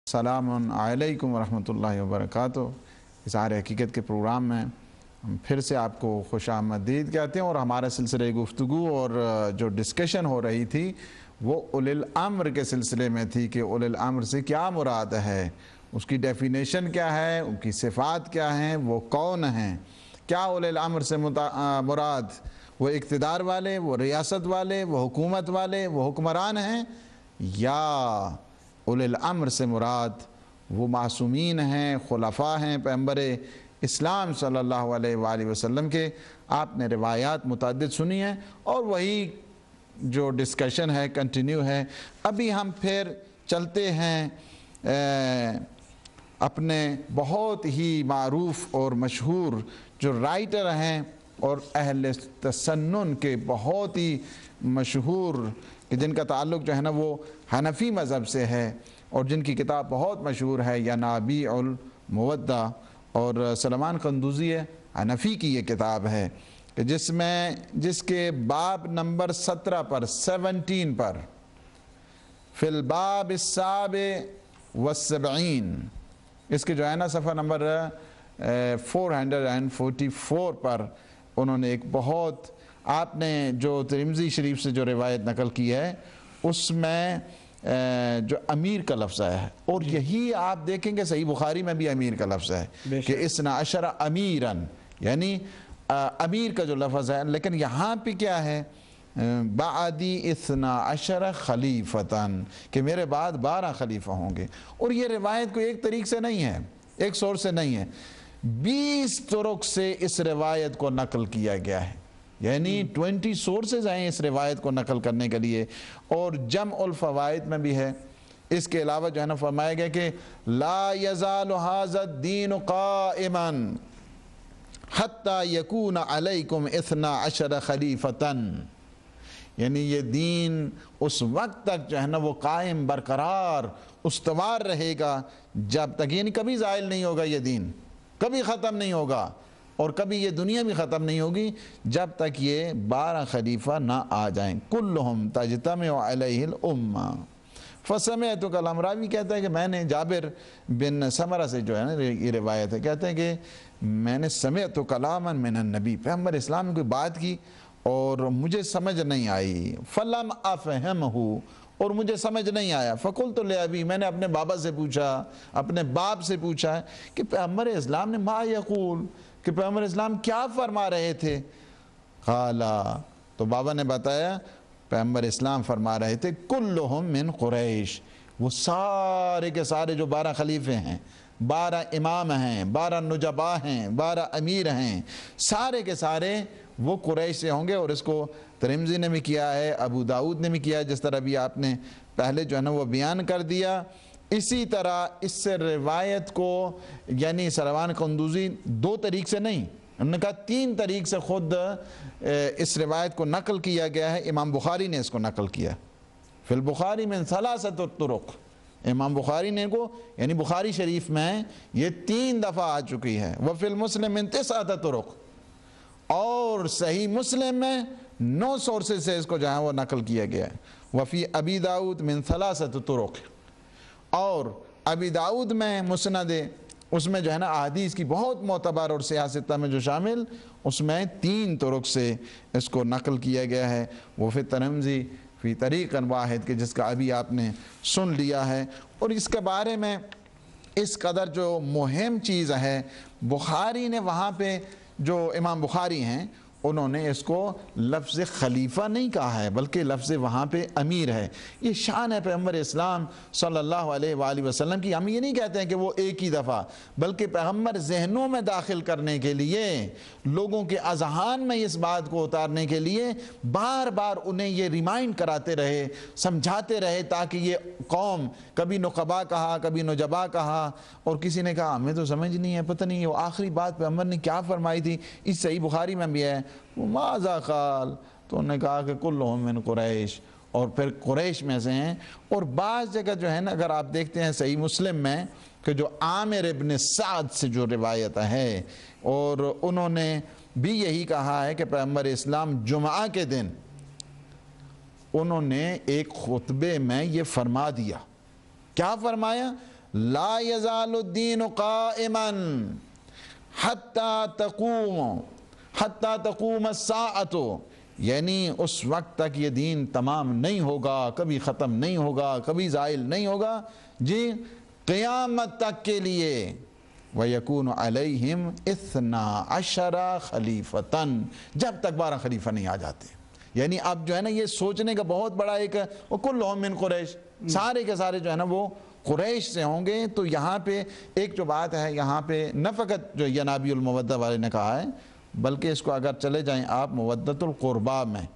السلام علیکم ورحمۃ اللہ وبرکاتہ۔ اظہار حقیقت کے پروگرام میں ہم پھر سے آپ کو خوش آمدید کہتے ہیں، اور ہمارا سلسلہ گفتگو اور جو ڈسکشن ہو رہی تھی وہ اولی الامر کے سلسلے میں تھی کہ اولی الامر سے کیا مراد ہے، اس کی ڈیفینیشن کیا ہے، ان کی صفات کیا ہیں، وہ کون ہیں۔ کیا اولی الامر سے مراد وہ اقتدار والے، وہ ریاست والے، وہ حکومت والے، وہ حکمران ہیں، یا اولی الامر سے مراد وہ معصومین ہیں، خلفاء ہیں پیغمبر اسلام صلی اللہ علیہ وآلہ وسلم کے۔ آپ نے روایات متعدد سنی ہیں اور وہی جو ڈسکشن ہے کنٹینیو ہے۔ ابھی ہم پھر چلتے ہیں اپنے بہت ہی معروف اور مشہور جو رائٹر ہیں اور اہل تسنن کے بہت ہی مشہور، کہ جن کا تعلق جو ہے نا وہ حنفی مذہب سے ہے، اور جن کی کتاب بہت مشہور ہے ینابیع المودہ، اور سلمان قندوزی حنفی کی یہ کتاب ہے کہ جس کے باب نمبر 17 پر 17 پر فی الباب السابع والسبعین، اس کے جو ہے نا صفحہ نمبر 444 پر انہوں نے ایک بہت، آپ نے جو ترمذی شریف سے جو روایت نقل کی ہے اس میں جو امیر کا لفظ ہے، اور یہی آپ دیکھیں گے صحیح بخاری میں بھی امیر کا لفظ ہے کہ اسنا عشر امیراً، یعنی امیر کا جو لفظ ہے، لیکن یہاں پہ کیا ہے بعدی اثنا عشر خلیفتاً، کہ میرے بعد 12 خلیفہ ہوں گے۔ اور یہ روایت کوئی ایک طریق سے نہیں ہے، ایک سورس سے نہیں ہے، 20 طرق سے اس روایت کو نقل کیا گیا ہے، یعنی 20 سورسز ہیں اس روایت کو نقل کرنے کے لیے، اور جمع الفوائد میں بھی ہے۔ اس کے علاوہ جو ہے نا فرمایا گیا کہ لا یزال ھذا الدین قائما حتی یکون علیکم 12 خلیفتاً، یعنی یہ دین اس وقت تک جو ہے نا وہ قائم، برقرار، استوار رہے گا جب تک، یعنی کبھی زائل نہیں ہوگا، یہ دین کبھی ختم نہیں ہوگا، اور کبھی یہ دنیا بھی ختم نہیں ہوگی جب تک یہ 12 خلیفہ نہ آ جائیں۔ کلہم تجتمع علیہ الامہ فسمعت کلام، راوی کہتا ہے کہ میں نے جابر بن سمرہ سے جو ہے نا یہ روایت ہے، کہتے ہیں کہ میں نے سمعت کلاما من النبی، پیغمبر اسلام نے کوئی بات کی اور مجھے سمجھ نہیں آئی، فلم افہمہ، اور مجھے سمجھ نہیں آیا، فقلت لابی، میں نے اپنے بابا سے پوچھا، اپنے باپ سے پوچھا کہ پیغمبر اسلام نے ما یقول، کہ پیغمبر اسلام کیا فرما رہے تھے؟ قالا، تو بابا نے بتایا پیغمبر اسلام فرما رہے تھے کلہم من قریش، وہ سارے کے سارے جو 12 خلیفے ہیں، 12 امام ہیں، 12 نجباء ہیں، 12 امیر ہیں، سارے کے سارے وہ قریش سے ہوں گے۔ اور اس کو ترمذی نے بھی کیا ہے، ابو داؤد نے بھی کیا ہے، جس طرح بھی آپ نے پہلے جو ہے نا وہ بیان کر دیا۔ اسی طرح اس سے روایت کو، یعنی سلمان قندوزی 2 طریق سے نہیں، انہوں نے کہا 3 طریق سے خود اس روایت کو نقل کیا گیا ہے۔ امام بخاری نے اس کو نقل کیا، فی البخاری من 3 طرق، امام بخاری نے کو، یعنی بخاری شریف میں یہ 3 دفعہ آ چکی ہے، وفی المسلم من 9 طرق، اور صحیح مسلم میں 9 سورسز سے اس کو جو ہے وہ نقل کیا گیا ہے، وفی ابی داؤد من 3 طرق، اور ابی داؤد میں مسند، اس میں جو ہے نا احادیث کی بہت معتبر اور سیاستہ میں جو شامل، اس میں 3 طرق سے اس کو نقل کیا گیا ہے، وہ فی ترمذی فی طریق واحد، کے جس کا ابھی آپ نے سن لیا ہے۔ اور اس کے بارے میں اس قدر جو مہم چیز ہے، بخاری نے وہاں پہ جو امام بخاری ہیں انہوں نے اس کو لفظ خلیفہ نہیں کہا ہے، بلکہ لفظ وہاں پہ امیر ہے۔ یہ شان ہے پیغمبر اسلام صلی اللہ علیہ وآلہ وسلم کی۔ ہم یہ نہیں کہتے ہیں کہ وہ ایک ہی دفعہ، بلکہ پیغمبر ذہنوں میں داخل کرنے کے لیے، لوگوں کے اذہان میں اس بات کو اتارنے کے لیے بار بار انہیں یہ ریمائنڈ کراتے رہے، سمجھاتے رہے، تاکہ یہ قوم، کبھی نقبا کہا، کبھی نجبا کہا، اور کسی نے کہا ہمیں تو سمجھ نہیں ہے، پتہ نہیں وہ آخری بات پیغمبر نے کیا فرمائی تھی۔ اس صحیح بخاری میں بھی ہے، ماذا قال، تو انہوں نے کہا کہ کلہم من قریش، اور پھر قریش میں سے ہیں۔ اور بعض جگہ جو ہے نا اگر آپ دیکھتے ہیں صحیح مسلم میں کہ جو عامر ابن سعد سے جو روایت ہے، اور انہوں نے بھی یہی کہا ہے کہ پیغمبر اسلام جمعہ کے دن انہوں نے ایک خطبے میں یہ فرما دیا، کیا فرمایا؟ لا یزال الدین قائما حتی تقوم الساعۃ، یعنی اس وقت تک یہ دین تمام نہیں ہوگا، کبھی ختم نہیں ہوگا، کبھی زائل نہیں ہوگا، جی قیامت تک کے لیے۔ وَيَكُونُ عَلَيْهِمْ 12 خلیفتاً، جب تک 12 خلیفہ نہیں آ جاتے۔ یعنی اب جو ہے نا یہ سوچنے کا بہت بڑا ایک وَكُلُّهُم مِّن قُرَيْش، سارے کے سارے جو ہے نا وہ قریش سے ہوں گے۔ تو یہاں پہ ایک جو بات ہے، یہاں پہ نہ فقط جو ینابی المودہ والے نے کہا ہے، بلکہ اس کو اگر چلے جائیں آپ مودۃ القربہ میں،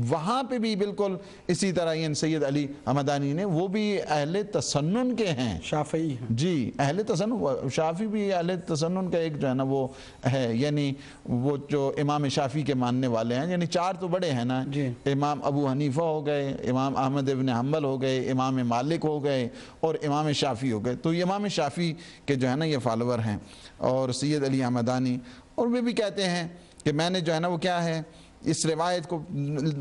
وہاں پہ بھی بالکل اسی طرح یہ سید علی حمدانی نے، وہ بھی اہل تسنن کے ہیں، شافعی ہیں جی اہل تسنن، شافعی بھی اہل تسنن کا ایک جو ہے نا وہ ہے، یعنی وہ جو امام شافعی کے ماننے والے ہیں، یعنی 4 تو بڑے ہیں نا، جی امام ابو حنیفہ ہو گئے، امام احمد ابن حنبل ہو گئے، امام مالک ہو گئے اور امام شافعی ہو گئے۔ تو یہ امام شافعی کے جو ہے نا یہ فالوور ہیں، اور سید علی حمدانی، اور وہ بھی کہتے ہیں کہ میں نے جو ہے نا وہ کیا ہے اس روایت کو،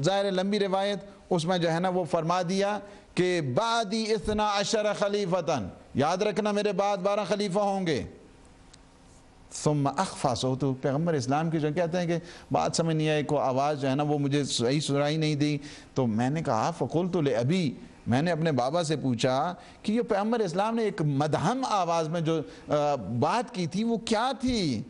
ظاہر لمبی روایت، اس میں جو ہے نا وہ فرما دیا کہ بعدی 12 خلیفتاً، یاد رکھنا میرے بعد 12 خلیفہ ہوں گے۔ ثم اخفا صوت، پیغمبر اسلام کی جو کہتے ہیں کہ بات سمجھ نہیں آئی، کوئی آواز جو ہے نا وہ مجھے صحیح سنائی نہیں دی، تو میں نے کہا فقلت لأبی، میں نے اپنے بابا سے پوچھا کہ یہ پیغمبر اسلام نے ایک مدہم آواز میں جو بات کی تھی وہ کیا تھی؟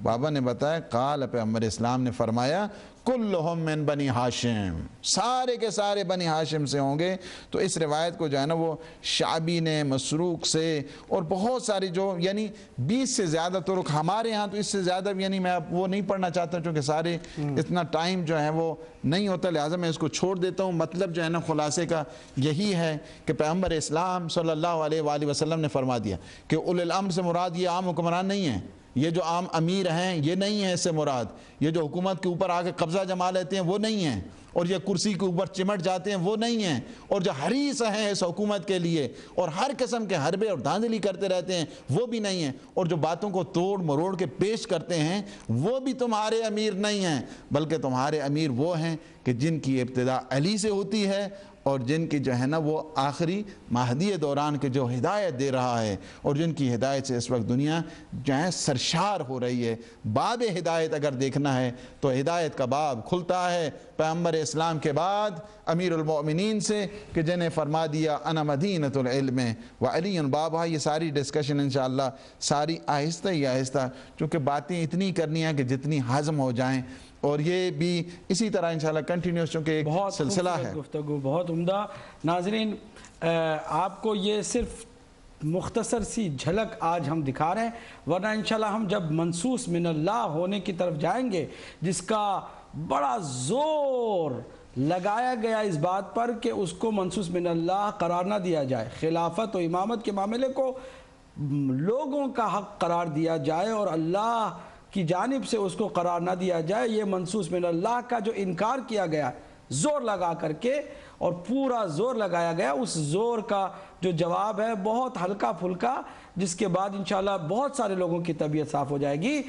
بابا نے بتایا، قال، پیغمبر اسلام نے فرمایا، کلہم من بنی ہاشم، سارے کے سارے بنی ہاشم سے ہوں گے۔ تو اس روایت کو جو ہے نا وہ شعبی نے، مسروق سے، اور بہت ساری جو یعنی 20 سے زیادہ طرق، ہمارے ہاں تو اس سے زیادہ، یعنی میں اب وہ نہیں پڑھنا چاہتا چونکہ سارے اتنا ٹائم جو ہے وہ نہیں ہوتا، لہٰذا میں اس کو چھوڑ دیتا ہوں۔ مطلب جو ہے نا خلاصے کا یہی ہے کہ پیغمبر اسلام صلی اللہ علیہ وآلہ وسلم نے فرما دیا کہ اولی الامر سے مراد یہ عام حکمران نہیں ہیں، یہ جو عام امیر ہیں یہ نہیں ہے اس سے مراد، یہ جو حکومت کے اوپر آ کے قبضہ جما لیتے ہیں وہ نہیں ہیں، اور یہ کرسی کے اوپر چمٹ جاتے ہیں وہ نہیں ہیں، اور جو حریص ہیں اس حکومت کے لیے اور ہر قسم کے حربے اور دھاندلی کرتے رہتے ہیں وہ بھی نہیں ہیں، اور جو باتوں کو توڑ مروڑ کے پیش کرتے ہیں وہ بھی تمہارے امیر نہیں ہیں، بلکہ تمہارے امیر وہ ہیں کہ جن کی ابتدا علی سے ہوتی ہے، اور جن کی جو ہے نا وہ آخری مہدی دوران کے جو ہدایت دے رہا ہے، اور جن کی ہدایت سے اس وقت دنیا جو ہے سرشار ہو رہی ہے۔ باب ہدایت اگر دیکھنا ہے تو ہدایت کا باب کھلتا ہے پیغمبر اسلام کے بعد امیر المؤمنین سے، کہ جنہیں فرما دیا انا مدینۃ العلم وعلی بابھا۔ یہ ساری ڈسکشن انشاءاللہ ساری آہستہ ہی آہستہ، چونکہ باتیں اتنی کرنی ہیں کہ جتنی ہضم ہو جائیں، اور یہ بھی اسی طرح انشاءاللہ کنٹینیوس، چونکہ ایک سلسلہ ہے۔ گفتگو بہت عمدہ۔ ناظرین، آپ کو یہ صرف مختصر سی جھلک آج ہم دکھا رہے ہیں، ورنہ انشاءاللہ ہم جب منصوص من اللہ ہونے کی طرف جائیں گے، جس کا بڑا زور لگایا گیا اس بات پر کہ اس کو منصوص من اللہ قرار نہ دیا جائے، خلافت و امامت کے معاملے کو لوگوں کا حق قرار دیا جائے اور اللہ کی جانب سے اس کو قرار نہ دیا جائے، یہ منصوص من اللہ کا جو انکار کیا گیا زور لگا کر کے، اور پورا زور لگایا گیا، اس زور کا جو جواب ہے بہت ہلکا پھلکا، جس کے بعد انشاءاللہ بہت سارے لوگوں کی طبیعت صاف ہو جائے گی۔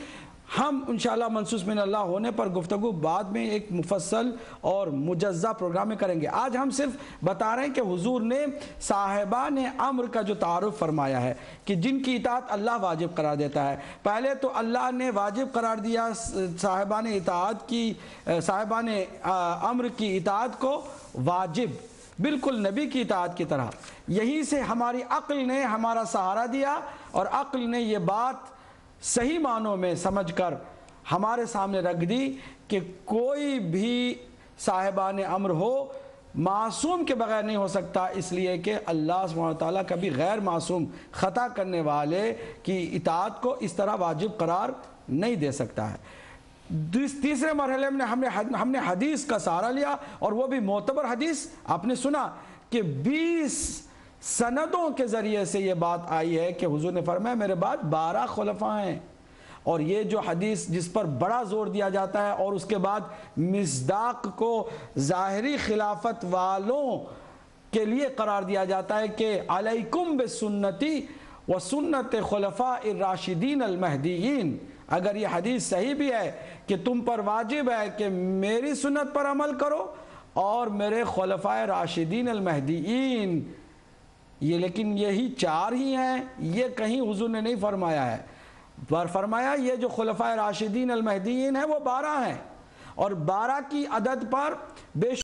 ہم انشاءاللہ منصوص من اللہ ہونے پر گفتگو بعد میں ایک مفصل اور مجزہ پروگرام میں کریں گے۔ آج ہم صرف بتا رہے ہیں کہ حضور نے صاحبان امر کا جو تعارف فرمایا ہے کہ جن کی اطاعت اللہ واجب قرار دیتا ہے۔ پہلے تو اللہ نے واجب قرار دیا صاحبان امر کی اطاعت کو واجب، بالکل نبی کی اطاعت کی طرح۔ یہیں سے ہماری عقل نے ہمارا سہارا دیا، اور عقل نے یہ بات صحیح معنوں میں سمجھ کر ہمارے سامنے رکھ دی کہ کوئی بھی صاحبان امر ہو معصوم کے بغیر نہیں ہو سکتا، اس لیے کہ اللہ سبحانہ وتعالیٰ کبھی غیر معصوم خطا کرنے والے کی اطاعت کو اس طرح واجب قرار نہیں دے سکتا ہے۔ تیسرے مرحلے میں ہم نے حدیث کا سہارا لیا، اور وہ بھی معتبر حدیث۔ آپ نے سنا کہ 20 سندوں کے ذریعے سے یہ بات آئی ہے کہ حضور نے فرمایا میرے بعد 12 خلفاء ہیں، اور یہ جو حدیث جس پر بڑا زور دیا جاتا ہے، اور اس کے بعد مصداق کو ظاہری خلافت والوں کے لیے قرار دیا جاتا ہے کہ علیکم بسنتی و سنت خلفاء الراشدین المہدیین۔ اگر یہ حدیث صحیح بھی ہے کہ تم پر واجب ہے کہ میری سنت پر عمل کرو اور میرے خلفاء راشدین المہدیین، یہ لیکن یہی 4 ہی ہیں، یہ کہیں حضور نے نہیں فرمایا ہے، فرمایا یہ جو خلفائے راشدین المہدیین ہیں وہ 12 ہیں، اور 12 کی عدد پر بے